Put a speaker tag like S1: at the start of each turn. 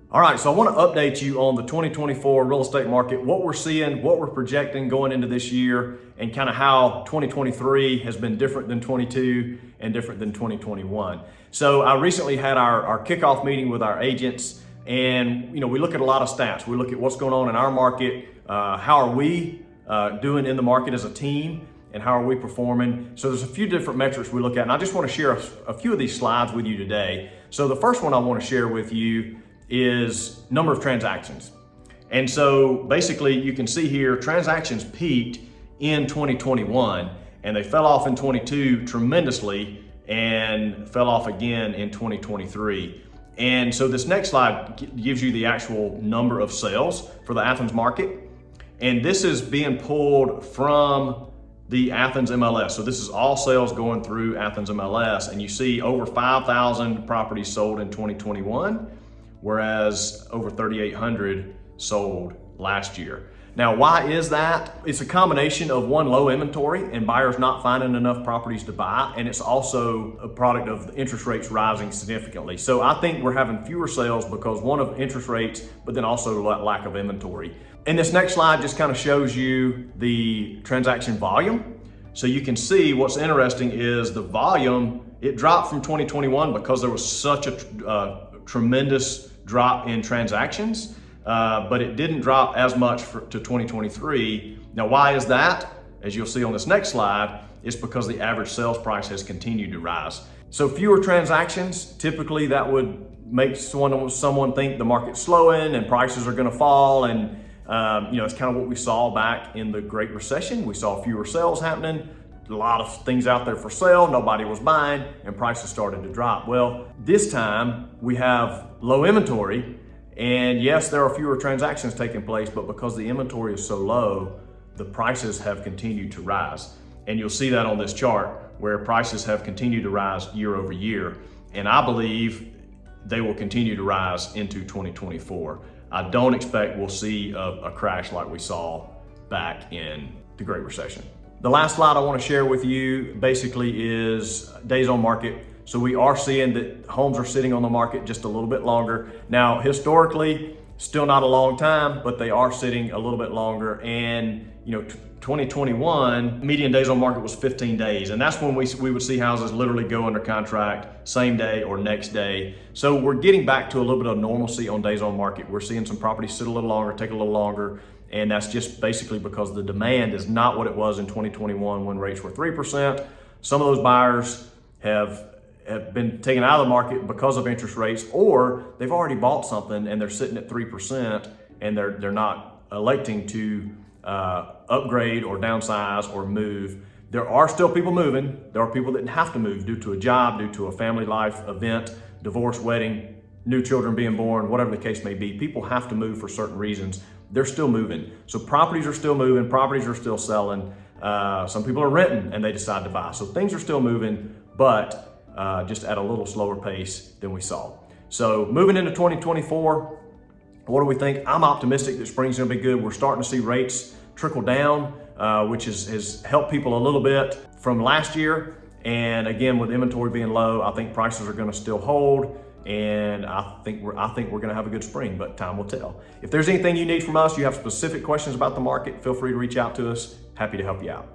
S1: All right, so I want to update you on the 2024 real estate market, what we're seeing, what we're projecting going into this year, and kind of how 2023 has been different than 22 and different than 2021. So I recently had our kickoff meeting with our agents, and we look at a lot of stats. We look at what's going on in our market, how are we doing in the market as a team, and how are we performing. So there's a few different metrics we look at, and I just want to share a few of these slides with you today. So the first one I want to share with you is number of transactions. And so basically you can see here, transactions peaked in 2021 and they fell off in 22 tremendously and fell off again in 2023. And so this next slide gives you the actual number of sales for the Athens market. And this is being pulled from the Athens MLS. So this is all sales going through Athens MLS. And you see over 5,000 properties sold in 2021. Whereas over 3,800 sold last year. Now, why is that? It's a combination of one, low inventory and buyers not finding enough properties to buy, and it's also a product of the interest rates rising significantly. So I think we're having fewer sales because one of interest rates, but then also lack of inventory. And this next slide just kind of shows you the transaction volume. So you can see what's interesting is the volume, it dropped from 2021 because there was such a tremendous drop in transactions, but it didn't drop as much to 2023. Now, why is that? As you'll see on this next slide, it's because the average sales price has continued to rise. So fewer transactions, typically that would make someone think the market's slowing and prices are gonna fall. And it's kind of what we saw back in the Great Recession. We saw fewer sales happening. A lot of things out there for sale, nobody was buying, and prices started to drop. Well, this time we have low inventory, and yes, there are fewer transactions taking place, but because the inventory is so low, the prices have continued to rise. And you'll see that on this chart where prices have continued to rise year over year. And I believe they will continue to rise into 2024. I don't expect we'll see a crash like we saw back in the Great Recession. The last slide I want to share with you basically is days on market. So we are seeing that homes are sitting on the market just a little bit longer. Now, historically, still not a long time, but they are sitting a little bit longer. And 2021, median days on market was 15 days. And that's when we would see houses literally go under contract same day or next day. So we're getting back to a little bit of normalcy on days on market. We're seeing some properties sit a little longer, take a little longer. And that's just basically because the demand is not what it was in 2021 when rates were 3%. Some of those buyers have been taken out of the market because of interest rates, or they've already bought something and they're sitting at 3% and they're not electing to upgrade or downsize or move. There are still people moving. There are people that have to move due to a job, due to a family life event, divorce, wedding, new children being born, whatever the case may be. People have to move for certain reasons. They're still moving. So properties are still moving, properties are still selling. Some people are renting and they decide to buy. So things are still moving, but just at a little slower pace than we saw. So moving into 2024, what do we think? I'm optimistic that spring's gonna be good. We're starting to see rates trickle down, which has helped people a little bit from last year. And again, with inventory being low, I think prices are gonna still hold. And I think we're gonna have a good spring, but time will tell. If there's anything you need from us, you have specific questions about the market, feel free to reach out to us. Happy to help you out.